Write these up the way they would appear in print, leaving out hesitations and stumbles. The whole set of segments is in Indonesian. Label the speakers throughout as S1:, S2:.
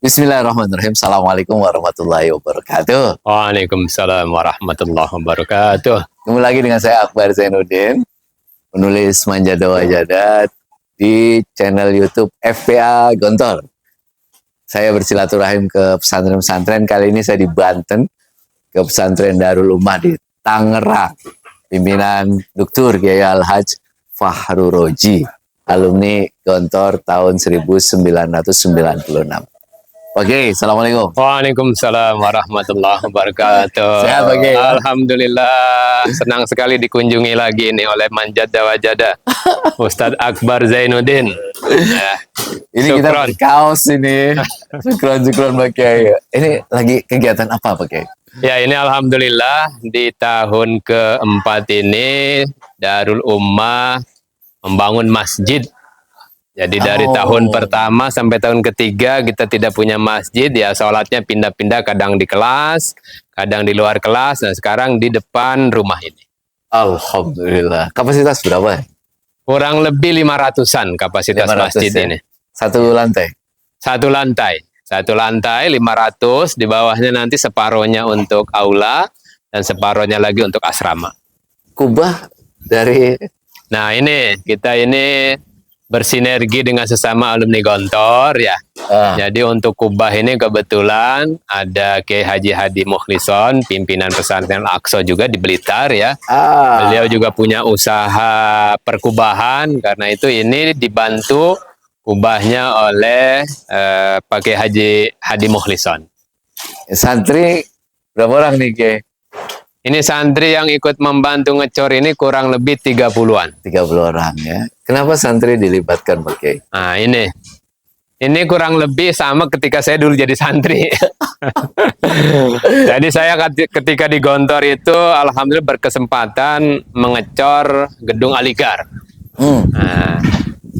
S1: Bismillahirrahmanirrahim. Assalamualaikum warahmatullahi wabarakatuh.
S2: Waalaikumsalam warahmatullahi wabarakatuh.
S1: Ketemu lagi dengan saya Akbar Zainuddin, penulis Manja Dawa Jadat di channel YouTube FPA Gontor. Saya bersilaturahim ke pesantren-pesantren. Kali ini saya di Banten, ke pesantren Darul Ummah di Tangerang. Pimpinan Dr. Kiai Al-Haj Fahru Roji, alumni Gontor tahun 1996. Oke, assalamualaikum.
S2: Waalaikumsalam warahmatullahi wabarakatuh.
S1: Sehat, Oke.
S2: Alhamdulillah, senang sekali dikunjungi lagi nih oleh Manja Dawa Jadat, Ustadz Akbar Zainuddin. Ya,
S1: Ini kita
S2: syukron.
S1: berkaos ini. Syukron Pak Kiai. Ini lagi kegiatan apa Pak Kiai?
S2: Ya, ini alhamdulillah di tahun keempat ini Darul Ummah membangun masjid. Jadi dari tahun pertama sampai tahun ketiga kita tidak punya masjid, ya sholatnya pindah-pindah, kadang di kelas, kadang di luar kelas. Nah sekarang di depan rumah ini.
S1: Alhamdulillah. Kapasitas berapa?
S2: Kurang lebih 500-an kapasitas
S1: 500
S2: masjid
S1: ya?
S2: ini.
S1: Satu lantai?
S2: Satu lantai 500, di bawahnya nanti separohnya untuk aula dan separohnya lagi untuk asrama.
S1: Kubah dari...
S2: Nah ini, kita ini bersinergi dengan sesama alumni Gontor ya. Jadi untuk kubah ini kebetulan ada Kiai Haji Hadi Mukhlison, pimpinan pesantren Al-Aqsa juga di Blitar ya. Beliau juga punya usaha perkubahan, karena itu ini dibantu kubahnya oleh Pak Kiai Haji Hadi Mukhlison.
S1: Santri berapa orang nih Kiai?
S2: Ini santri yang ikut membantu ngecor ini kurang lebih 30-an.
S1: 30 orang ya. Kenapa santri dilibatkan Pak Kiai?
S2: Nah ini kurang lebih sama ketika saya dulu jadi santri. Jadi saya ketika di Gontor itu alhamdulillah berkesempatan mengecor gedung Aligar. Nah,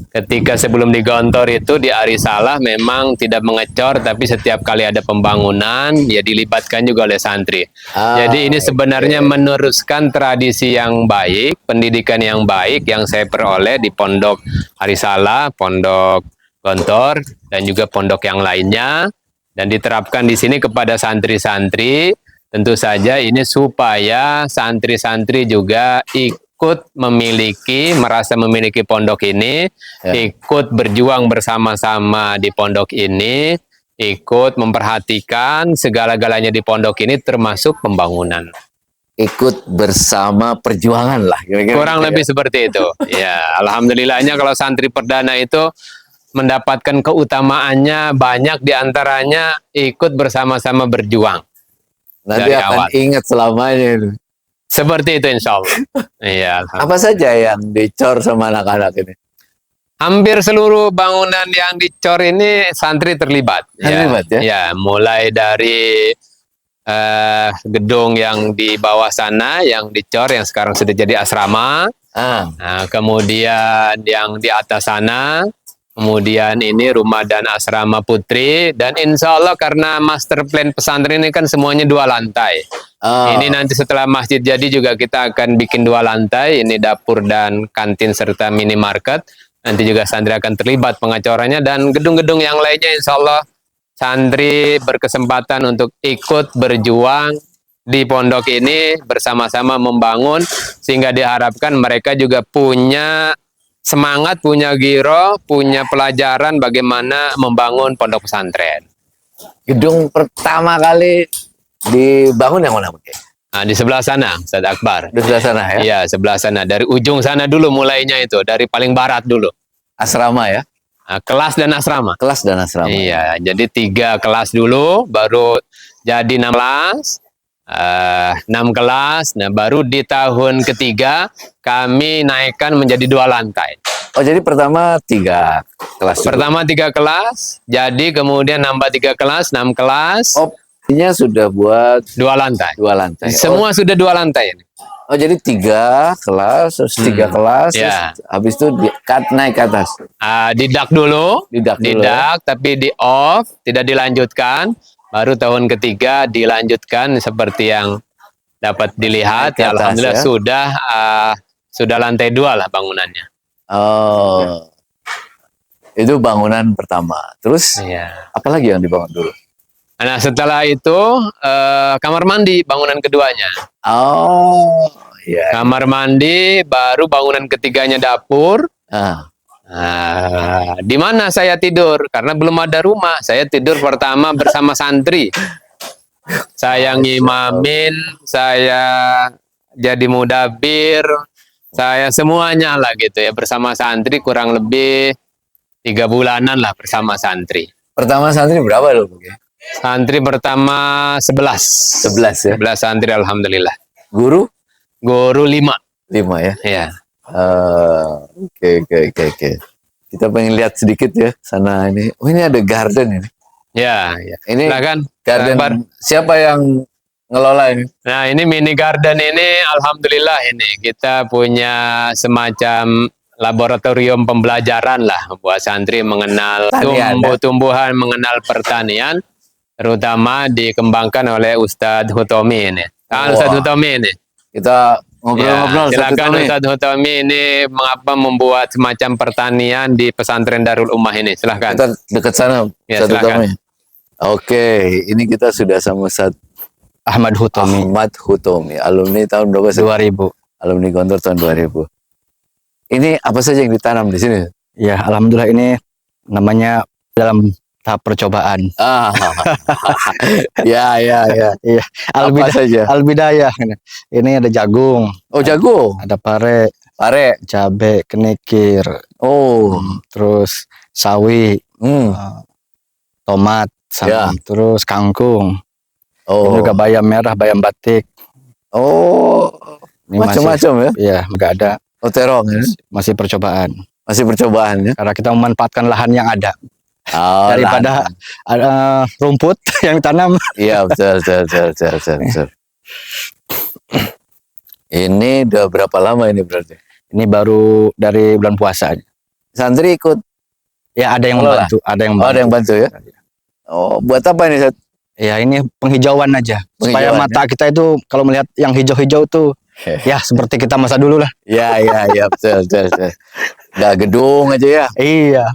S2: ketika sebelum di Gontor itu di Arisalah memang tidak mengecor, tapi setiap kali ada pembangunan ya dilibatkan juga oleh santri. Jadi ini sebenarnya meneruskan tradisi yang baik, pendidikan yang baik yang saya peroleh di Pondok Arisalah, Pondok Gontor, dan juga pondok yang lainnya, dan diterapkan di sini kepada santri-santri. Tentu saja ini supaya santri-santri juga ikut merasa memiliki pondok ini, ikut berjuang bersama-sama di pondok ini, ikut memperhatikan segala-galanya di pondok ini termasuk pembangunan.
S1: Ikut bersama perjuangan lah. Kira-kira
S2: Kurang lebih seperti itu. Ya, alhamdulillahnya kalau santri perdana itu mendapatkan keutamaannya banyak, diantaranya ikut bersama-sama berjuang.
S1: Nanti
S2: dari
S1: akan
S2: awal.
S1: Ingat selamanya itu.
S2: Seperti itu insya Allah. Iya,
S1: Apa saja yang dicor sama anak-anak ini?
S2: hampir seluruh bangunan yang dicor ini santri terlibat.
S1: Terlibat ya?
S2: Ya, mulai dari gedung yang di bawah sana yang dicor, yang sekarang sudah jadi asrama. Nah, kemudian yang di atas sana, kemudian ini rumah dan asrama putri, dan insya Allah karena master plan pesantren ini kan semuanya 2 lantai. Ini nanti setelah masjid jadi juga kita akan bikin 2 lantai, ini dapur dan kantin serta minimarket. Nanti juga santri akan terlibat pengecorannya, dan gedung-gedung yang lainnya insya Allah santri berkesempatan untuk ikut berjuang di pondok ini bersama-sama membangun, sehingga diharapkan mereka juga punya semangat, punya giro, punya pelajaran bagaimana membangun pondok pesantren.
S1: Gedung pertama kali dibangun yang mana?
S2: Nah, di sebelah sana, Ustaz Akbar.
S1: Di sebelah sana ya?
S2: Iya, sebelah sana. Dari ujung sana dulu mulainya itu, dari paling barat dulu.
S1: Asrama ya?
S2: Nah, kelas dan asrama.
S1: Kelas dan asrama.
S2: Iya, jadi 3 kelas dulu, baru jadi 6 kelas. 6 kelas, nah baru di tahun ketiga kami naikkan menjadi 2 lantai.
S1: Oh, jadi pertama 3 kelas.
S2: Pertama 3 kelas, jadi kemudian nambah 3 kelas, 6 kelas.
S1: Oh, ini sudah buat
S2: 2 lantai.
S1: 2 lantai.
S2: Semua sudah 2 lantai ini.
S1: Oh, jadi 3 kelas, terus 3 kelas,
S2: ya.
S1: terus habis itu naik ke atas.
S2: Didak dulu,
S1: Didak dulu,
S2: didak, tapi di off, tidak dilanjutkan. Baru tahun ketiga dilanjutkan seperti yang dapat dilihat. Ya, alhamdulillah sudah lantai 2 lah bangunannya.
S1: Oh, Itu bangunan pertama. Terus
S2: Iya.
S1: apalagi yang dibangun dulu?
S2: Nah, setelah itu kamar mandi bangunan keduanya.
S1: Oh, iya.
S2: Kamar mandi, baru bangunan ketiganya dapur.
S1: Ah,
S2: Nah, di mana saya tidur? Karena belum ada rumah. Saya tidur pertama bersama santri. Saya ngimamin, saya jadi mudabir, saya semuanya lah gitu ya, bersama santri kurang lebih 3 bulanan lah bersama santri.
S1: pertama santri berapa dulu?
S2: Santri pertama 11.
S1: 11 ya.
S2: 11 santri alhamdulillah.
S1: Guru
S2: Guru 5.
S1: 5 ya.
S2: Ya.
S1: Oke. Kita pengen lihat sedikit ya sana ini. Oh, ini ada garden ini.
S2: Ya.
S1: Ini
S2: Silakan.
S1: garden.
S2: Akbar.
S1: Siapa yang ngelola ini?
S2: Nah, ini mini garden ini alhamdulillah ini kita punya semacam laboratorium pembelajaran lah buat santri mengenal
S1: Pertanian,
S2: tumbuh-tumbuhan, mengenal pertanian, terutama dikembangkan oleh Ustadz Hutomi ini. Ustadz Hutomi ini.
S1: Kita ngobrol-ngobrol.
S2: Silakan Ustadz Hutomi ini mengapa membuat semacam pertanian di pesantren Darul Ummah ini. Silakan.
S1: Kita dekat sana.
S2: Ya,
S1: Ustadz
S2: silakan.
S1: Hutomi. Oke, ini kita sudah sama Ustadz
S3: Ahmad Hutomi.
S1: Ahmad Hutomi. Alumni tahun berapa?
S3: 2000.
S1: Alumni Gontor tahun 2000. Ini apa saja yang ditanam di sini?
S3: Ya, alhamdulillah ini namanya dalam tahap percobaan.
S1: Ya.
S3: Iya.
S1: Apa saja?
S3: Albidayah. Ini ada jagung,
S1: Oh, jagung,
S3: ada pare,
S1: pare.
S3: cabe, kenikir,
S1: Oh,
S3: terus sawi,
S1: hmm.
S3: tomat,
S1: Ya.
S3: terus kangkung. Ini
S1: Oh,
S3: juga bayam merah, bayam batik.
S1: oh,
S3: Ini
S1: macam-macam ya?
S3: Iya, nggak ada.
S1: Oh, terong ya?
S3: Masih percobaan.
S1: Masih percobaan ya?
S3: Karena kita memanfaatkan lahan yang ada
S1: Oh,
S3: daripada ada rumput yang ditanam.
S1: iya, betul. Ini udah berapa lama ini berarti?
S3: Ini baru dari bulan puasa.
S1: Santri ikut?
S3: Ya, ada yang
S1: Kelola?
S3: membantu, ada yang
S1: Oh,
S3: membantu.
S1: ada yang bantu ya? Oh, buat apa ini, Sat?
S3: Ya, ini penghijauan aja. Supaya
S1: Penghijauan,
S3: mata kita itu kalau melihat yang hijau-hijau tuh ya seperti kita masa dulu lah.
S1: Ya, betul. Nggak gedung aja ya?
S3: Iya,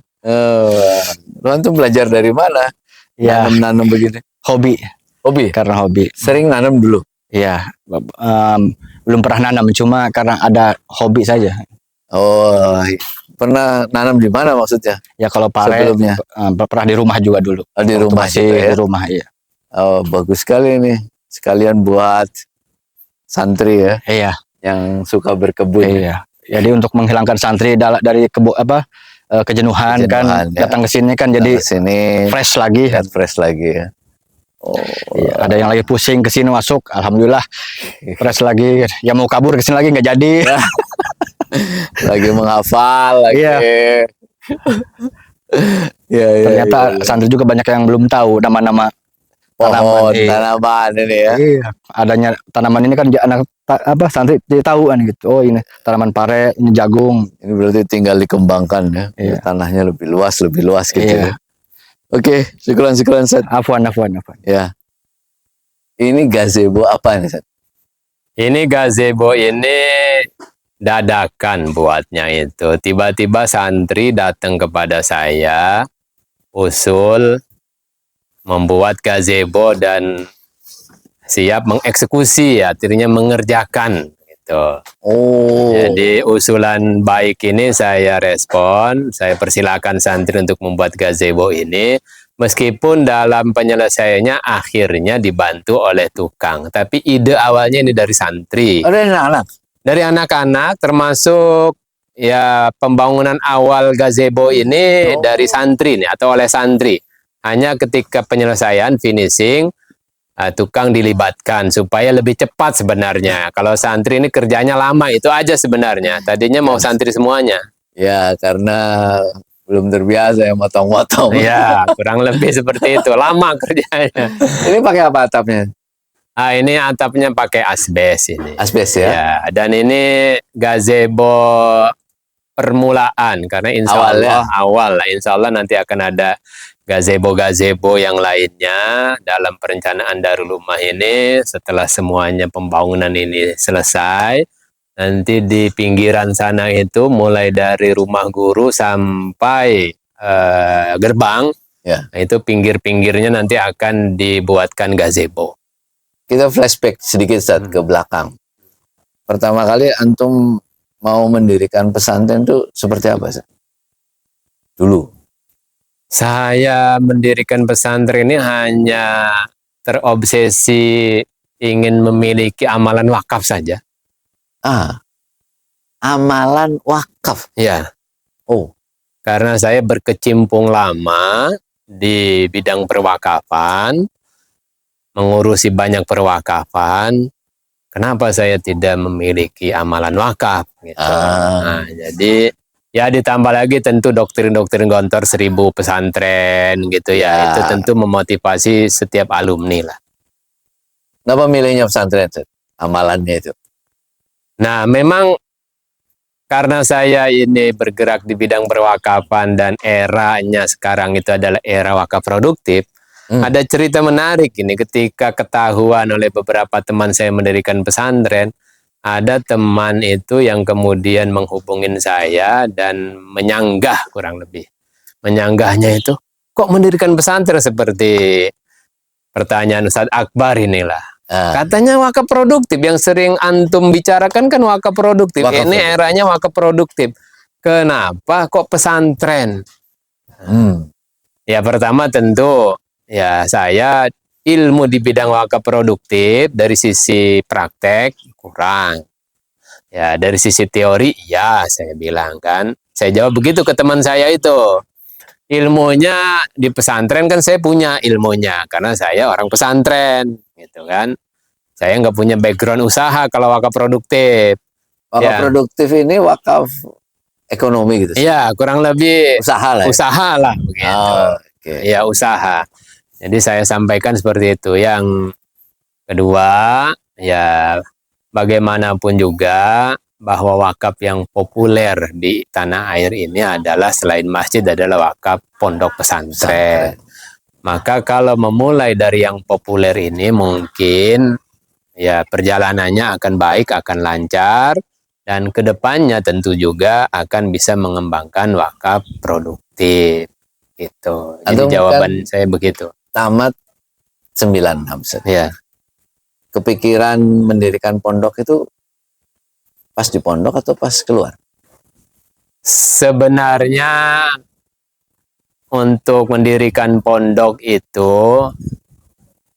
S1: Lu antum belajar dari mana?
S3: ya
S1: Nanam begini?
S3: hobi,
S1: Hobi?
S3: karena hobi.
S1: Sering nanam dulu?
S3: Iya, belum pernah nanam, cuma karena ada hobi saja.
S1: Oh, pernah nanam di mana maksudnya?
S3: Ya kalau pare
S1: Sebelumnya?
S3: pernah di rumah juga dulu.
S1: Oh, di
S3: Waktu
S1: rumah
S3: masih
S1: juga ya?
S3: di rumah, iya.
S1: Oh, bagus sekali nih. Sekalian buat santri ya,
S3: Iya,
S1: yang suka berkebun.
S3: iya. Jadi untuk menghilangkan santri dari kejenuhan kan,
S1: Kejenuhan, ya.
S3: datang ke sini kan jadi
S1: Sini
S3: fresh lagi.
S1: lihat fresh lagi ya. Oh,
S3: Iya, ada yang lagi pusing ke sini masuk, alhamdulillah fresh lagi. Yang mau kabur ke sini lagi nggak jadi.
S1: lagi menghafal lagi.
S3: Iya.
S1: Iya,
S3: Ternyata
S1: iya.
S3: santri juga banyak yang belum tahu nama-nama
S1: Pohon,
S3: tanaman. Iya.
S1: tanaman ini ya.
S3: Iya, adanya tanaman ini kan santri tidak tahu kan gitu. Oh, ini tanaman pare, ini jagung.
S1: Ini berarti tinggal dikembangkan ya.
S3: Iya.
S1: Tanahnya lebih luas gitu
S3: Iya.
S1: ya. Oke, syukuran Sat.
S3: Afwan.
S1: Ya. Ini gazebo apa nih, Sat?
S2: Ini gazebo ini dadakan buatnya itu. Tiba-tiba santri datang kepada saya, usul membuat gazebo dan siap mengeksekusi, akhirnya mengerjakan gitu.
S1: Oh.
S2: Jadi usulan baik ini saya respon, saya persilakan santri untuk membuat gazebo ini. Meskipun dalam penyelesaiannya akhirnya dibantu oleh tukang, tapi ide awalnya ini dari santri.
S1: Ada anak-anak.
S2: Dari anak-anak termasuk ya pembangunan awal gazebo ini dari santri nih atau oleh santri. Hanya ketika penyelesaian finishing tukang dilibatkan supaya lebih cepat sebenarnya. Kalau santri ini kerjanya lama itu aja sebenarnya. Tadinya mau santri semuanya.
S1: Ya, karena belum terbiasa ya motong-motong.
S2: Ya, kurang lebih seperti itu. Lama kerjanya.
S1: Ini pakai apa atapnya?
S2: Ah, ini atapnya pakai asbes ini.
S1: Asbes ya?
S2: Ya, dan ini gazebo permulaan karena insya Allah awal lah, insya Allah nanti akan ada gazebo-gazebo yang lainnya dalam perencanaan Darul Ummah ini. Setelah semuanya pembangunan ini selesai, nanti di pinggiran sana itu mulai dari rumah guru sampai gerbang.
S1: Ya.
S2: Nah, itu pinggir-pinggirnya nanti akan dibuatkan gazebo.
S1: Kita flashback sedikit Ustaz ke belakang. Pertama kali antum mau mendirikan pesantren itu seperti apa Ustaz? Dulu.
S2: Saya mendirikan pesantren ini hanya terobsesi ingin memiliki amalan wakaf saja.
S1: Amalan wakaf.
S2: Ya,
S1: Oh,
S2: karena saya berkecimpung lama di bidang perwakafan, mengurusi banyak perwakafan. Kenapa saya tidak memiliki amalan wakaf? Gitu. Nah, jadi ya ditambah lagi tentu doktrin-doktrin Gontor 1000 pesantren gitu ya. Itu tentu memotivasi setiap alumni lah.
S1: kenapa milihnya pesantren Ustaz? Amalannya itu.
S2: Nah, memang karena saya ini bergerak di bidang perwakafan dan eranya sekarang itu adalah era wakaf produktif, ada cerita menarik ini ketika ketahuan oleh beberapa teman saya mendirikan pesantren, ada teman itu yang kemudian menghubungin saya dan menyanggah kurang lebih. Menyanggahnya itu, kok mendirikan pesantren seperti pertanyaan Ustadz Akbar inilah. Katanya wakaf produktif yang sering antum bicarakan kan wakaf produktif.
S1: Wakaf
S2: Ini
S1: produktif.
S2: eranya wakaf produktif. Kenapa kok pesantren? Ya pertama tentu ya saya ilmu di bidang wakaf produktif dari sisi praktek kurang. Ya dari sisi teori ya saya bilang kan. Saya jawab begitu ke teman saya itu. Ilmunya di pesantren kan saya punya ilmunya karena saya orang pesantren gitu kan. Saya nggak punya background usaha kalau wakaf produktif.
S1: Wakaf
S2: Ya.
S1: produktif ini wakaf ekonomi gitu.
S2: Iya, kurang lebih
S1: Usaha lah.
S2: usaha lah begitu.
S1: Oh, oke.
S2: Ya usaha. Jadi saya sampaikan seperti itu. Yang kedua, ya bagaimanapun juga bahwa wakaf yang populer di tanah air ini adalah selain masjid adalah wakaf pondok pesantren. Maka kalau memulai dari yang populer ini mungkin ya perjalanannya akan baik, akan lancar, dan kedepannya tentu juga akan bisa mengembangkan wakaf produktif. Gitu. Jadi
S1: Antum
S2: jawaban saya begitu.
S1: Tamat 96 Ustaz.
S2: Ya.
S1: Kepikiran mendirikan pondok itu pas di pondok atau pas keluar?
S2: Sebenarnya untuk mendirikan pondok itu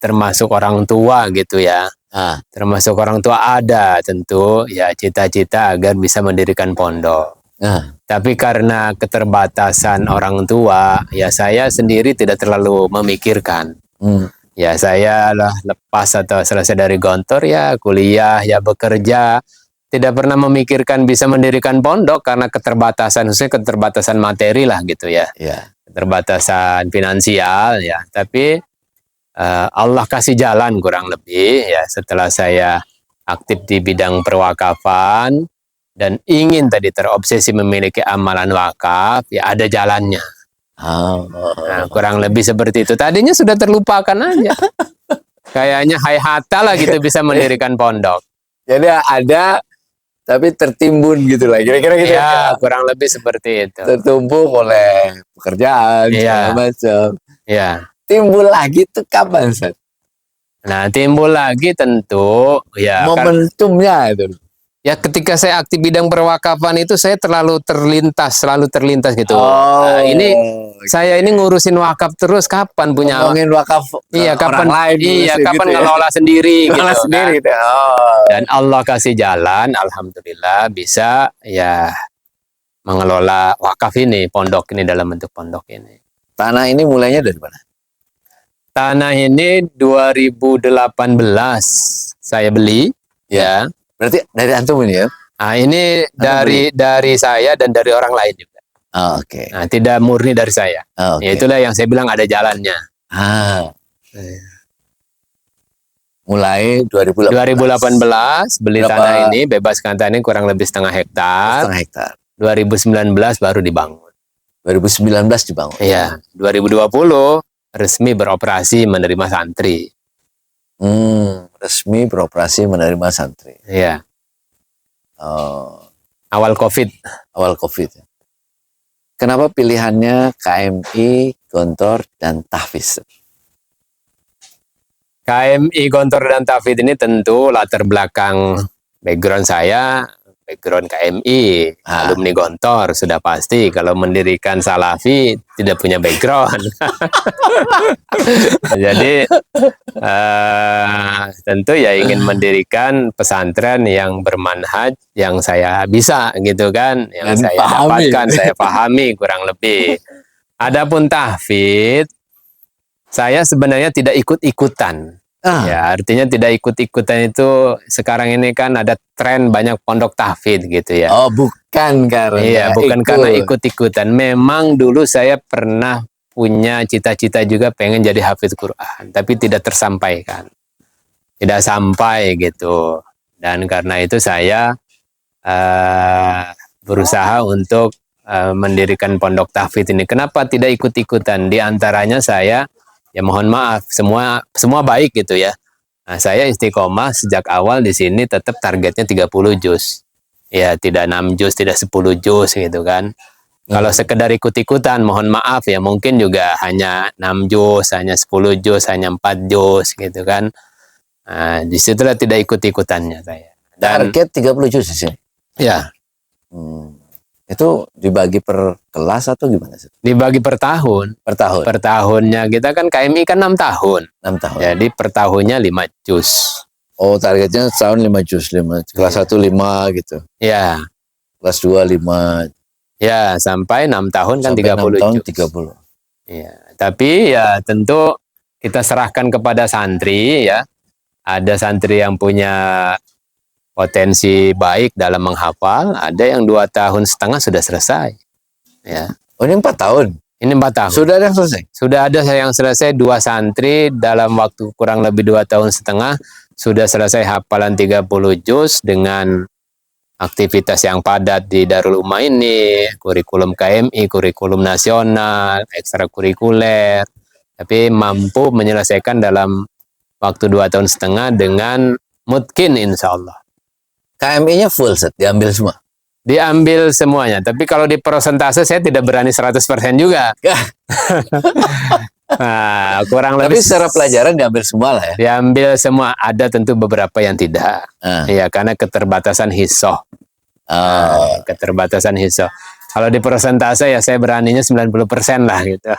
S2: termasuk orang tua gitu ya. Termasuk orang tua ada tentu ya cita-cita agar bisa mendirikan pondok. Tapi karena keterbatasan orang tua, ya saya sendiri tidak terlalu memikirkan. Ya saya lah lepas atau selesai dari Gontor ya kuliah ya bekerja. Tidak pernah memikirkan bisa mendirikan pondok karena keterbatasan, khususnya keterbatasan materi lah gitu ya. Keterbatasan finansial ya. Tapi Allah kasih jalan kurang lebih ya setelah saya aktif di bidang perwakafan dan ingin tadi terobsesi memiliki amalan wakaf ya ada jalannya. Nah, kurang lebih seperti itu. Tadinya sudah terlupakan aja. Kayaknya hayhata lah gitu bisa mendirikan pondok.
S1: Jadi ada tapi tertimbun gitu lah. Kira-kira gitu
S2: ya. Kurang lebih seperti itu.
S1: Tertumpuk oleh pekerjaan segala macam.
S2: Ya.
S1: Timbul lagi tuh kapan, Ustaz?
S2: Nah, timbul lagi tentu ya
S1: momentumnya itu.
S2: Ya ketika saya aktif bidang perwakafan itu saya selalu terlintas gitu. Ini saya ini ngurusin wakaf terus kapan punya
S1: ngomongin wakaf
S2: kapan
S1: lain
S2: kapan
S1: gitu
S2: ngelola sendiri
S1: ngelola
S2: gitu
S1: sendiri
S2: kan. Dan Allah kasih jalan alhamdulillah bisa ya mengelola wakaf ini, pondok ini dalam bentuk pondok ini.
S1: Tanah ini mulainya dari mana?
S2: Tanah ini 2018 saya beli ya.
S1: Berarti dari antum ini ya?
S2: Nah, ini dari saya dan dari orang lain juga.
S1: Oke.
S2: Nah, tidak murni dari saya. Ya, itulah yang saya bilang ada jalannya.
S1: Mulai 2018
S2: beli tanah ini, bebaskan tanah ini kurang lebih setengah hektar. 2019 baru dibangun.
S1: 2019 dibangun.
S2: Iya, 2020 resmi beroperasi menerima santri.
S1: Resmi beroperasi menerima santri.
S2: Iya. Awal COVID.
S1: Awal COVID. kenapa pilihannya KMI, Gontor, dan Tahfiz?
S2: KMI, Gontor, dan Tahfiz ini tentu latar belakang background saya, background KMI,
S1: Ah.
S2: alumni Gontor, sudah pasti. Kalau mendirikan Salafi tidak punya background. Jadi tentu ya ingin mendirikan pesantren yang bermanhaj, yang saya bisa gitu kan, yang
S1: Dan
S2: saya
S1: pahami.
S2: dapatkan, saya pahami kurang lebih. Adapun Tahfiz, saya sebenarnya tidak ikut-ikutan. Ya, artinya tidak ikut-ikutan itu sekarang ini kan ada tren banyak pondok tahfidz gitu ya.
S1: Oh, bukan karena
S2: Iya, bukan karena ikut-ikutan. Memang dulu saya pernah punya cita-cita juga pengen jadi hafiz Quran, tapi tidak tersampaikan. Tidak sampai gitu. Dan karena itu saya berusaha untuk mendirikan pondok tahfidz ini. Kenapa tidak ikut-ikutan? Di antaranya saya, ya mohon maaf, semua baik gitu ya. Nah, saya istiqomah sejak awal di sini tetap targetnya 30 juz. Ya, tidak 6 juz, tidak 10 juz gitu kan. Kalau sekedar ikut-ikutan, mohon maaf ya, mungkin juga hanya 6 juz, hanya 10 juz, hanya 4 juz gitu kan. Nah, disitulah tidak ikut-ikutannya saya. Dan
S1: target 30 juz di sini.
S2: ya,
S1: Itu dibagi per kelas atau gimana sih?
S2: dibagi per tahun.
S1: Per tahun.
S2: Per tahunnya kita kan KMI kan 6 tahun.
S1: 6 tahun.
S2: Jadi per tahunnya 5 juz.
S1: Oh, targetnya setahun 5 juz, 5. Kelas 1 5 gitu.
S2: Ya,
S1: Kelas 2 5.
S2: ya sampai 6 tahun kan
S1: Sampai
S2: 30
S1: 6 tahun
S2: juz.
S1: 30.
S2: Ya, tapi ya tentu kita serahkan kepada santri ya. Ada santri yang punya potensi baik dalam menghafal, ada yang 2,5 tahun sudah selesai. Ya,
S1: Oh, ini 4 tahun.
S2: ini 4 tahun.
S1: Sudah ada yang selesai.
S2: Sudah ada yang selesai 2 santri dalam waktu kurang lebih 2,5 tahun sudah selesai hafalan 30 juz dengan aktivitas yang padat di Darul Ummah ini, kurikulum KMI, kurikulum nasional, ekstrakurikuler, tapi mampu menyelesaikan dalam waktu 2,5 tahun dengan mungkin insya Allah.
S1: KMI-nya full set, diambil semua.
S2: Diambil semuanya, tapi kalau di persentase saya tidak berani 100% juga. Nah, kurang
S1: Tapi
S2: lebih
S1: secara pelajaran diambil semua lah ya.
S2: diambil semua, ada tentu beberapa yang tidak. Ya, karena keterbatasan hisoh. Keterbatasan hisoh. Kalau di persentase ya saya beraninya 90% lah gitu.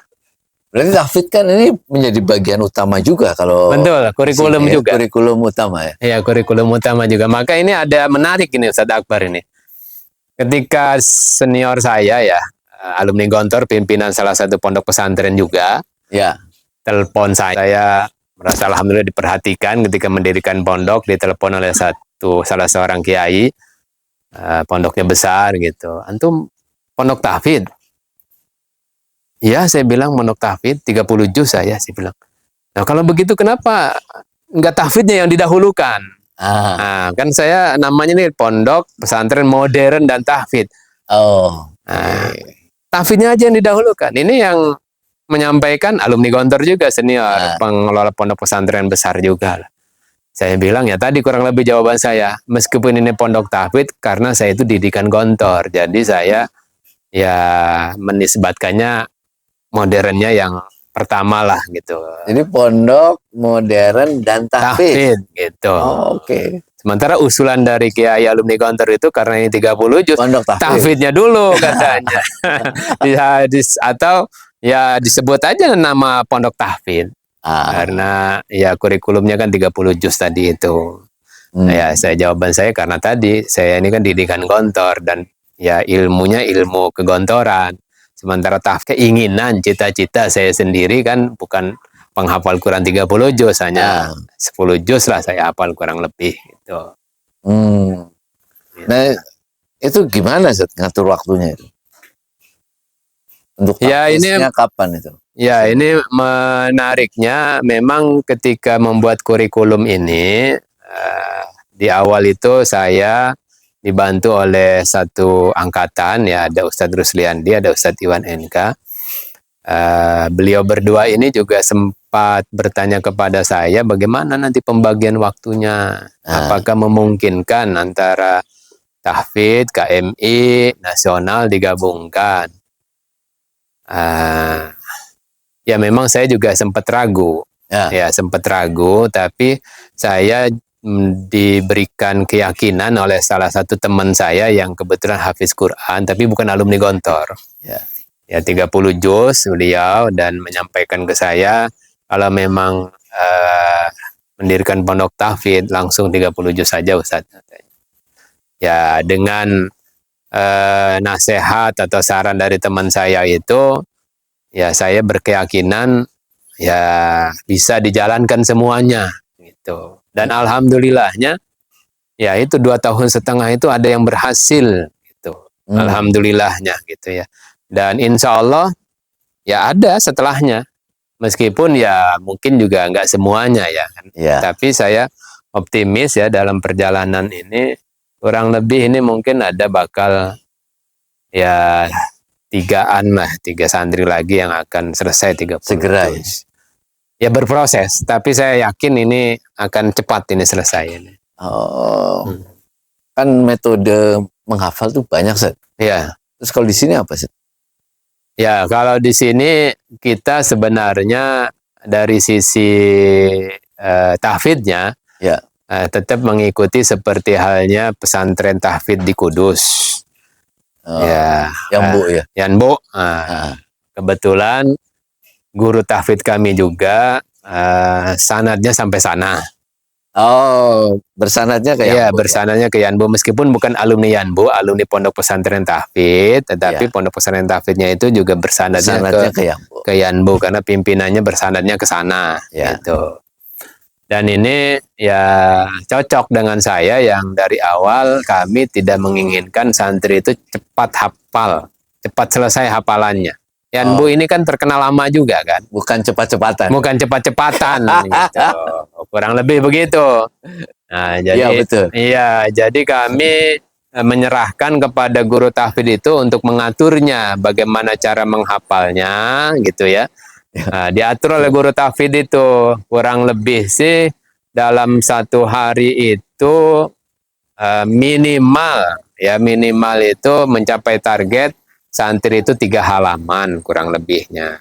S1: Berarti tahfidz kan ini menjadi bagian utama juga kalau
S2: Betul, kurikulum
S1: sini ya,
S2: juga.
S1: kurikulum utama ya.
S2: Ya, kurikulum utama juga. Maka ini ada menarik ini Ustadz Akbar ini. Ketika senior saya ya, alumni Gontor, pimpinan salah satu pondok pesantren juga,
S1: Ya.
S2: telepon saya merasa alhamdulillah diperhatikan ketika mendirikan pondok, ditelepon oleh salah seorang kiai, pondoknya besar gitu. Antum pondok tahfidz? Iya, saya bilang pondok tahfidz 30 juz saya bilang. Nah, kalau begitu kenapa enggak tahfidznya yang didahulukan? Nah, kan saya namanya nih pondok pesantren modern dan tahfidz.
S1: Oh.
S2: Nah, tahfidznya aja yang didahulukan. Ini yang menyampaikan alumni Gontor juga senior, pengelola pondok pesantren besar juga. Saya bilang ya tadi kurang lebih jawaban saya. Meskipun ini pondok tahfidz karena saya itu didikan Gontor. Jadi saya ya menisbatkannya modernnya yang pertama lah gitu.
S1: Jadi pondok modern dan tahfidz
S2: gitu.
S1: Oh, oke.
S2: Sementara usulan dari Kiai alumni Gontor itu karena ini 30 juz,
S1: Pondok tahfidz.
S2: tahfidznya dulu katanya. Atau ya disebut aja nama pondok tahfidz. Karena ya kurikulumnya kan 30 juz tadi itu. Ya, jawaban saya karena tadi saya ini kan didikan Gontor dan ya ilmunya ilmu kegontoran. Sementara keinginan, cita-cita saya sendiri kan bukan penghafal Quran 30 juz, hanya 10 juz lah saya hafal kurang lebih gitu.
S1: Nah, itu gimana Zat, ngatur waktunya itu? Untuk
S2: ya ini
S1: kapan itu?
S2: Ya, ini menariknya memang ketika membuat kurikulum ini di awal itu saya dibantu oleh satu angkatan ya, ada Ustadz Rusliandi, ada Ustadz Iwan NK. Beliau berdua ini juga sempat bertanya kepada saya bagaimana nanti pembagian waktunya, apakah memungkinkan antara tahfidz, KMI, nasional digabungkan. Ya memang saya juga sempat ragu. Ya sempat ragu, tapi saya diberikan keyakinan oleh salah satu teman saya yang kebetulan hafiz Quran, tapi bukan alumni Gontor. Ya 30 juz beliau, dan menyampaikan ke saya kalau memang mendirikan pondok tahfidz langsung 30 juz saja Ustaz. Ya dengan nasihat atau saran dari teman saya itu, ya saya berkeyakinan ya bisa dijalankan semuanya gitu. Dan alhamdulillahnya ya itu 2,5 tahun itu ada yang berhasil gitu. Alhamdulillahnya gitu ya. Dan insya Allah ya ada setelahnya. Meskipun ya mungkin juga nggak semuanya ya kan. Tapi saya optimis ya dalam perjalanan ini kurang lebih ini mungkin ada bakal ya 3 santri lagi yang akan selesai 30
S1: segera
S2: juz. Ya berproses, tapi saya yakin ini akan cepat ini selesai ini.
S1: Kan metode menghafal tuh banyak, Set.
S2: Ya.
S1: Terus kalau di sini apa, Set?
S2: Ya, kalau di sini kita sebenarnya dari sisi tahfidnya tetap mengikuti seperti halnya pesantren tahfidz di Kudus. Yanbu. Kebetulan guru tahfidz kami juga sanadnya sampai sana.
S1: Bersanadnya ke Yanbu.
S2: Iya, bersanadnya ke Yanbu, meskipun bukan alumni Yanbu, alumni Pondok Pesantren Tahfidz, tetapi Pondok Pesantren Tahfidznya itu juga bersanadnya ke Yanbu karena pimpinannya bersanadnya ke sana gitu. Dan ini ya cocok dengan saya yang dari awal kami tidak menginginkan santri itu cepat hafal, cepat selesai hafalannya. Yanbu ini kan terkenal lama juga kan.
S1: Bukan cepat-cepatan.
S2: Bukan cepat-cepatan gitu. Kurang lebih begitu. Nah, jadi
S1: betul.
S2: Iya, jadi kami menyerahkan kepada guru tahfidz itu untuk mengaturnya bagaimana cara menghafalnya gitu ya. Nah, diatur oleh guru tahfidz itu kurang lebih sih dalam 1 hari itu minimal itu mencapai target santri itu 3 halaman kurang lebihnya.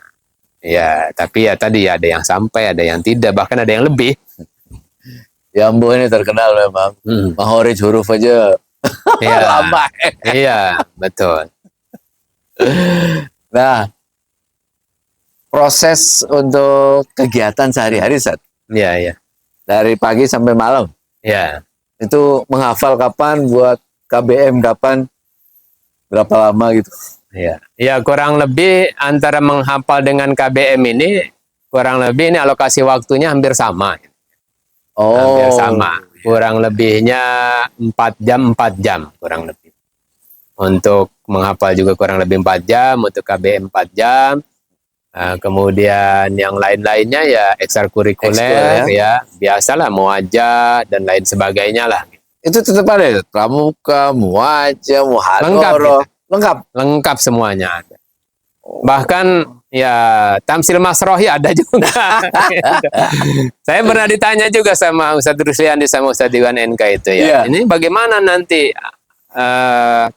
S2: Ya, tapi ya tadi ada yang sampai, ada yang tidak, bahkan ada yang lebih.
S1: Yanbu ini terkenal memang. Mahorij huruf aja lama.
S2: Iya, betul.
S1: Nah, proses untuk kegiatan sehari-hari, Sat.
S2: Iya.
S1: Dari pagi sampai malam.
S2: Iya.
S1: Itu menghafal kapan, buat KBM kapan, berapa lama gitu.
S2: Iya. Ya, kurang lebih antara menghafal dengan KBM ini kurang lebih ini alokasi waktunya hampir sama. Hampir sama. Kurang lebihnya 4 jam kurang lebih. Untuk menghafal juga kurang lebih 4 jam, untuk KBM 4 jam. Kemudian yang lain-lainnya ya ekstrakurikuler ya, biasalah muajah dan lain sebagainya lah.
S1: Itu tetap ada, pramuka, muajah, muhadharah.
S2: Lengkap semuanya ada. Bahkan ya tamsil masrohi ada juga. Saya pernah ditanya juga sama Ustadz Rusliandi sama Ustadz Iwan NK itu ya. Ini bagaimana nanti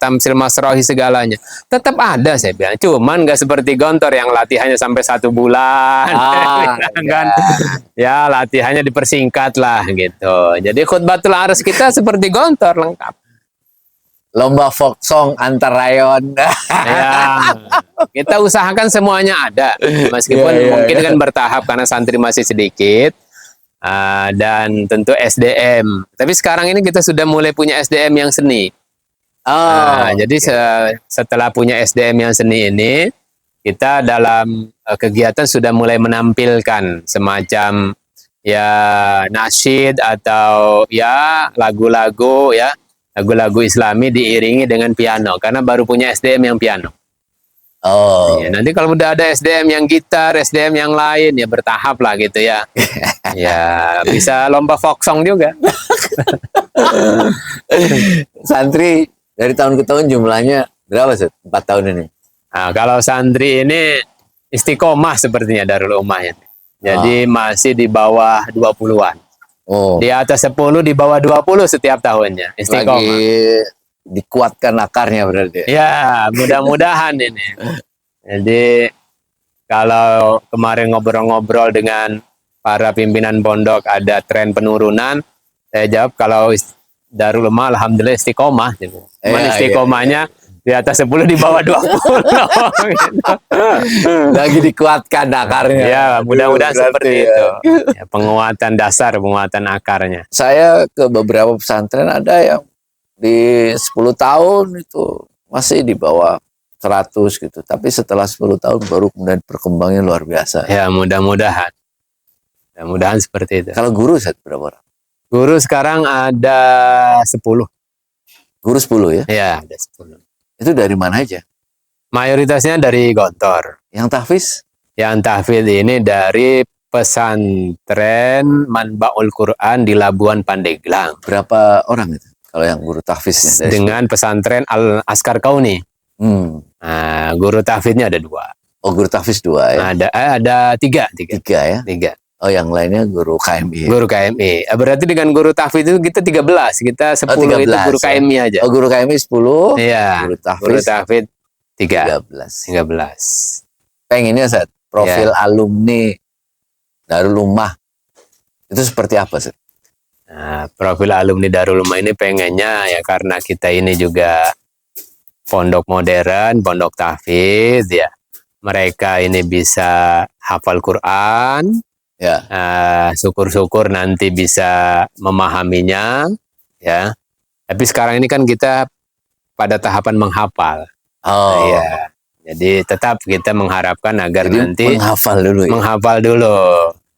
S2: tamsil masrohi segalanya? Tetap ada saya bilang. Cuman nggak seperti Gontor yang latihannya sampai 1 bulan. Kan? Ya latihannya dipersingkat lah gitu. Jadi khutbatul ars kita seperti Gontor lengkap.
S1: Lomba folk song antar rayon.
S2: Ya, kita usahakan semuanya ada, meskipun mungkin kan bertahap karena santri masih sedikit, dan tentu SDM. Tapi sekarang ini kita sudah mulai punya SDM yang seni. Jadi setelah punya SDM yang seni ini, kita dalam kegiatan sudah mulai menampilkan semacam ya nasyid atau ya lagu-lagu ya. Lagu-lagu Islami diiringi dengan piano karena baru punya SDM yang piano. Ya, nanti kalau udah ada SDM yang gitar, SDM yang lain ya bertahap lah gitu ya. Ya bisa lomba folk song juga.
S1: Santri dari tahun ke tahun jumlahnya berapa, Set? 4 tahun ini?
S2: Nah, kalau santri ini istiqomah sepertinya Darul Ummah ini. Jadi masih di bawah 20-an. Di atas 10, di bawah 20 setiap tahunnya. Istiqomah.
S1: Lagi dikuatkan akarnya berarti.
S2: Ya, mudah-mudahan ini. Jadi kalau kemarin ngobrol-ngobrol dengan para pimpinan pondok ada tren penurunan, saya jawab kalau Darul Ummah alhamdulillah istiqomah. Gitu. Cuman
S1: Iya,
S2: istiqomahnya di atas 10 di bawah 20. Gitu.
S1: Lagi dikuatkan akarnya.
S2: Ya, mudah-mudahan
S1: Berarti
S2: seperti
S1: ya.
S2: itu. Ya, penguatan dasar, penguatan akarnya.
S1: Saya ke beberapa pesantren ada yang di 10 tahun itu masih di bawah 100 gitu. Tapi setelah 10 tahun baru kemudian perkembangannya luar biasa.
S2: Ya, mudah-mudahan. Mudah-mudahan seperti itu.
S1: Kalau guru Ustaz, berapa orang?
S2: Guru sekarang ada 10.
S1: Guru 10 ya?
S2: Ya, ada 10.
S1: Itu dari mana aja?
S2: Mayoritasnya dari Gontor.
S1: Yang tahfiz?
S2: Yang tahfidz ini dari pesantren Manbaul Quran di Labuan Pandeglang.
S1: Berapa orang itu? Kalau yang guru tahfiznya? Dari
S2: Dengan pesantren Al Askar Kauni.
S1: 10?
S2: Nah, guru tahfidznya ada 2.
S1: Oh, guru tahfiz 2 ya?
S2: Ada 3.
S1: 3 ya?
S2: 3.
S1: Oh, yang lainnya guru KMI.
S2: Guru KMI. Berarti dengan guru tahfidz itu kita 13. Kita 10 itu
S1: 13,
S2: guru KMI aja.
S1: Oh, guru KMI 10.
S2: Iya.
S1: Guru
S2: Guru
S1: tahfiz
S2: tahfidz 3.
S1: 13.
S2: 13.
S1: Pengennya Ustaz, profil alumni Darul Ummah itu seperti apa sih?
S2: Nah, profil alumni Darul Ummah ini pengennya ya karena kita ini juga pondok modern, pondok tahfidz ya. Mereka ini bisa hafal Quran,
S1: Ya.
S2: syukur-syukur nanti bisa memahaminya ya. Tapi sekarang ini kan kita pada tahapan menghafal.
S1: Oh.
S2: Ya. Jadi tetap kita mengharapkan agar
S1: Jadi
S2: nanti
S1: menghafal dulu ya.
S2: menghafal dulu.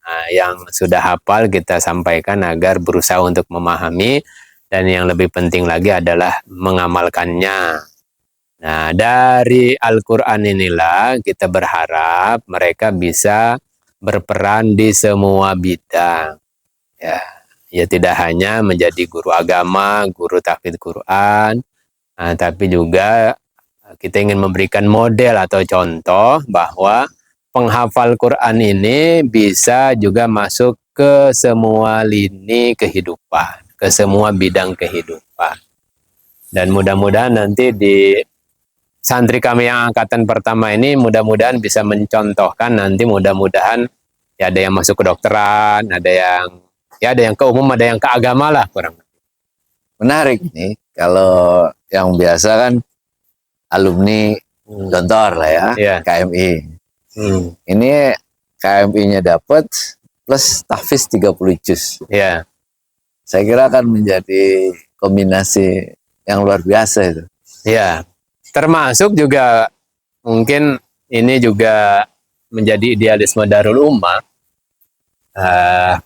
S2: Nah, yang sudah hafal kita sampaikan agar berusaha untuk memahami dan yang lebih penting lagi adalah mengamalkannya. Nah, dari Al-Quran inilah kita berharap mereka bisa berperan di semua bidang. Ya tidak hanya menjadi guru agama, guru tahfidz Quran, tapi juga kita ingin memberikan model atau contoh bahwa penghafal Quran ini bisa juga masuk ke semua lini kehidupan, ke semua bidang kehidupan. Dan mudah-mudahan nanti di santri kami yang angkatan pertama ini mudah-mudahan bisa mencontohkan nanti mudah-mudahan ya ada yang masuk ke dokteran, ada yang ke umum, ada yang ke agama lah kurang.
S1: Menarik nih kalau yang biasa kan alumni Gontor lah ya,
S2: Iya.
S1: KMI. Ini KMI-nya dapat plus tahfiz 30 juz.
S2: Ya,
S1: Saya kira akan menjadi kombinasi yang luar biasa itu.
S2: ya. Termasuk juga mungkin ini juga menjadi idealisme Darul Ummah.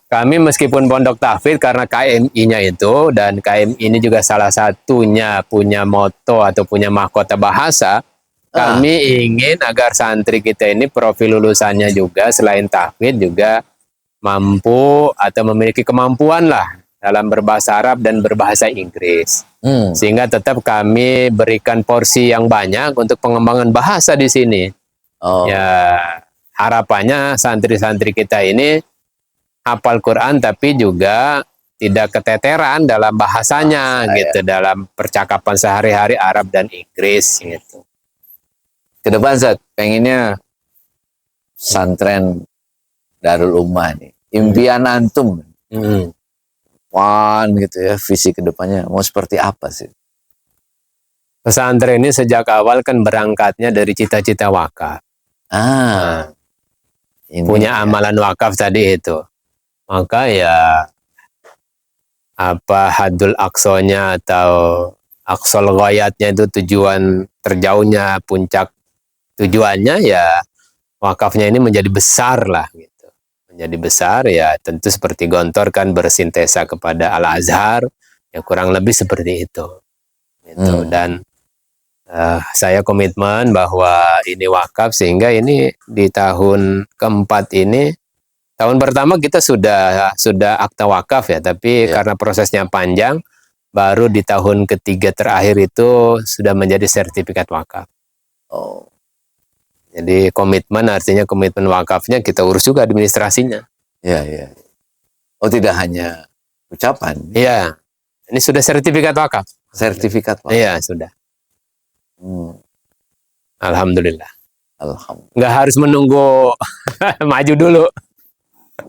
S2: Kami meskipun pondok tahfidz karena KMI-nya itu dan KMI ini juga salah satunya punya moto atau punya mahkota bahasa, kami ingin agar santri kita ini profil lulusannya juga selain tahfidz juga mampu atau memiliki kemampuan lah dalam berbahasa Arab dan berbahasa Inggris. Sehingga tetap kami berikan porsi yang banyak untuk pengembangan bahasa di sini.
S1: Oh.
S2: Ya, harapannya santri-santri kita ini hafal Quran tapi juga tidak keteteran dalam bahasanya gitu, dalam percakapan sehari-hari Arab dan Inggris gitu.
S1: Ke depan Zat, pengennya pesantren Darul Ummah nih. Impian antum. Wan gitu ya, visi kedepannya mau seperti apa sih?
S2: Pesantren ini sejak awal kan berangkatnya dari cita-cita wakaf.
S1: Ini
S2: Punya amalan wakaf tadi itu. Maka ya apa hadul aqsonya atau aqsol ghayatnya itu tujuan terjauhnya, puncak tujuannya ya wakafnya ini menjadi besar lah gitu. Menjadi besar ya tentu seperti Gontor kan bersintesa kepada Al-Azhar ya kurang lebih seperti itu. Gitu. Dan saya komitmen bahwa ini wakaf sehingga ini di tahun keempat ini, tahun pertama kita sudah akta wakaf ya, tapi karena prosesnya panjang, baru di tahun ketiga terakhir itu sudah menjadi sertifikat wakaf.
S1: Oh.
S2: Jadi komitmen artinya komitmen wakafnya kita urus juga administrasinya.
S1: Iya. Oh, tidak hanya ucapan.
S2: Iya, ini sudah sertifikat wakaf.
S1: Sertifikat wakaf.
S2: Iya sudah. Alhamdulillah.
S1: Alhamdulillah.
S2: Nggak harus menunggu maju dulu.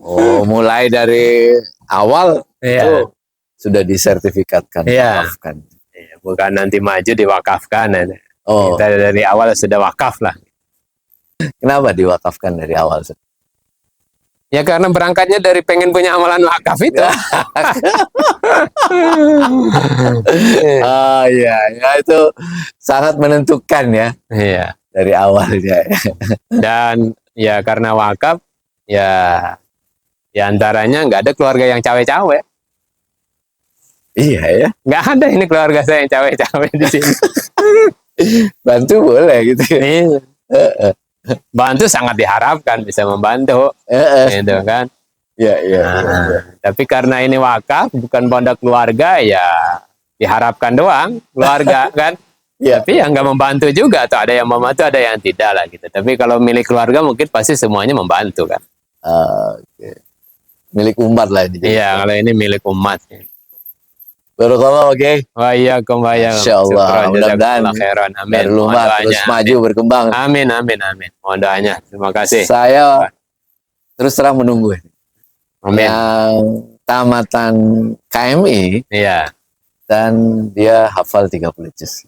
S1: Oh, mulai dari awal
S2: Iya.
S1: itu sudah disertifikatkan,
S2: Iya.
S1: wakafkan.
S2: Iya, bukan nanti maju diwakafkan.
S1: Oh,
S2: Kita dari awal sudah wakaf lah.
S1: kenapa diwakafkan dari awal?
S2: Ya karena berangkatnya dari pengen punya amalan wakaf itu.
S1: Oh iya, ya itu sangat menentukan ya
S2: Iya.
S1: dari awalnya.
S2: Dan ya karena wakaf, ya antaranya nggak ada keluarga yang cawe-cawe.
S1: Iya ya,
S2: Nggak ada ini keluarga saya yang cawe-cawe di sini.
S1: bantu boleh gitu.
S2: Iya. Bantu sangat diharapkan bisa membantu, gitu kan.
S1: Iya, iya.
S2: Nah, tapi karena ini wakaf bukan pondok keluarga, ya diharapkan doang keluarga kan.
S1: Iya.
S2: Tapi yang nggak membantu juga, atau ada yang membantu ada yang tidak lah gitu. Tapi kalau milik keluarga mungkin pasti semuanya membantu kan.
S1: Oke. Milik umat lah ini.
S2: Iya, kalau ini milik umat.
S1: Barakallah, oke.
S2: Waalaikumsalam.
S1: Masya Allah, mudah-mudahan
S2: khairan. Amin.
S1: dari
S2: Mohon
S1: rumah terus
S2: doanya.
S1: maju berkembang.
S2: Amin, amin, amin. Mohon doanya. Terima kasih.
S1: Saya terus terang menunggu
S2: Amin.
S1: yang tamatan KMI
S2: Iya.
S1: dan dia hafal 30 juz.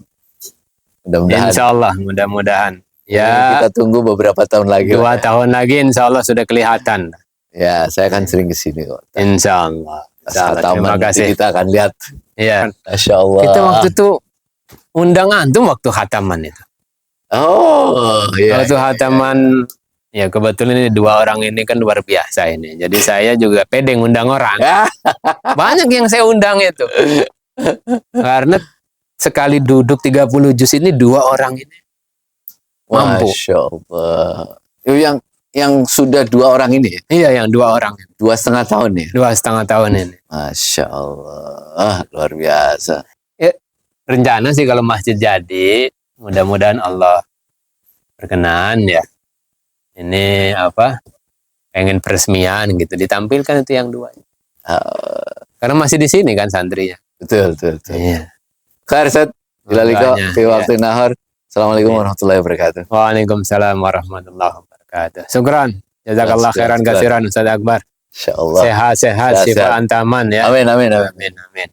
S1: Mudah-mudahan.
S2: Insya Allah, mudah-mudahan. Ya,
S1: Kita tunggu beberapa tahun lagi.
S2: 2 tahun lagi insya Allah sudah kelihatan.
S1: Ya, saya akan sering kesini kok.
S2: Insya Allah. Insya Allah.
S1: Taman,
S2: Terima
S1: nanti
S2: kasih.
S1: kita akan lihat.
S2: Iya.
S1: Masya Allah.
S2: Kita waktu itu undang antum waktu khataman itu.
S1: Oh, iya.
S2: Waktu khataman, ya kebetulan ini 2 orang ini kan luar biasa ini. Jadi saya juga pede ngundang orang. Banyak yang saya undang itu. Karena sekali duduk 30 juz ini 2 orang ini mampu.
S1: Masya Allah. Itu yang sudah 2 orang ini,
S2: Iya, yang 2 orang.
S1: 2,5 tahun ya.
S2: 2,5 tahun ini.
S1: Masya Allah, luar biasa.
S2: Rencana sih kalau masjid jadi, mudah-mudahan Allah berkenan ya. Ini apa? Pengen peresmian gitu, ditampilkan itu yang 2. Karena masih di sini kan santrinya.
S1: Betul, betul, betul.
S2: Iya.
S1: Khair, Ustaz. Bila liko,
S2: Doanya,
S1: fi waktu nahar. Assalamualaikum
S2: Iya.
S1: warahmatullahi wabarakatuh.
S2: Waalaikumsalam warahmatullahi wabarakatuh. Syukran. Jazakallah khairan kasiran Ustaz Akbar.
S1: Insya Allah.
S2: Sehat-sehat,
S1: Sehat,
S2: sifat
S1: sehat.
S2: antaman ya.
S1: Amin, amin, amin.
S2: Amin, amin.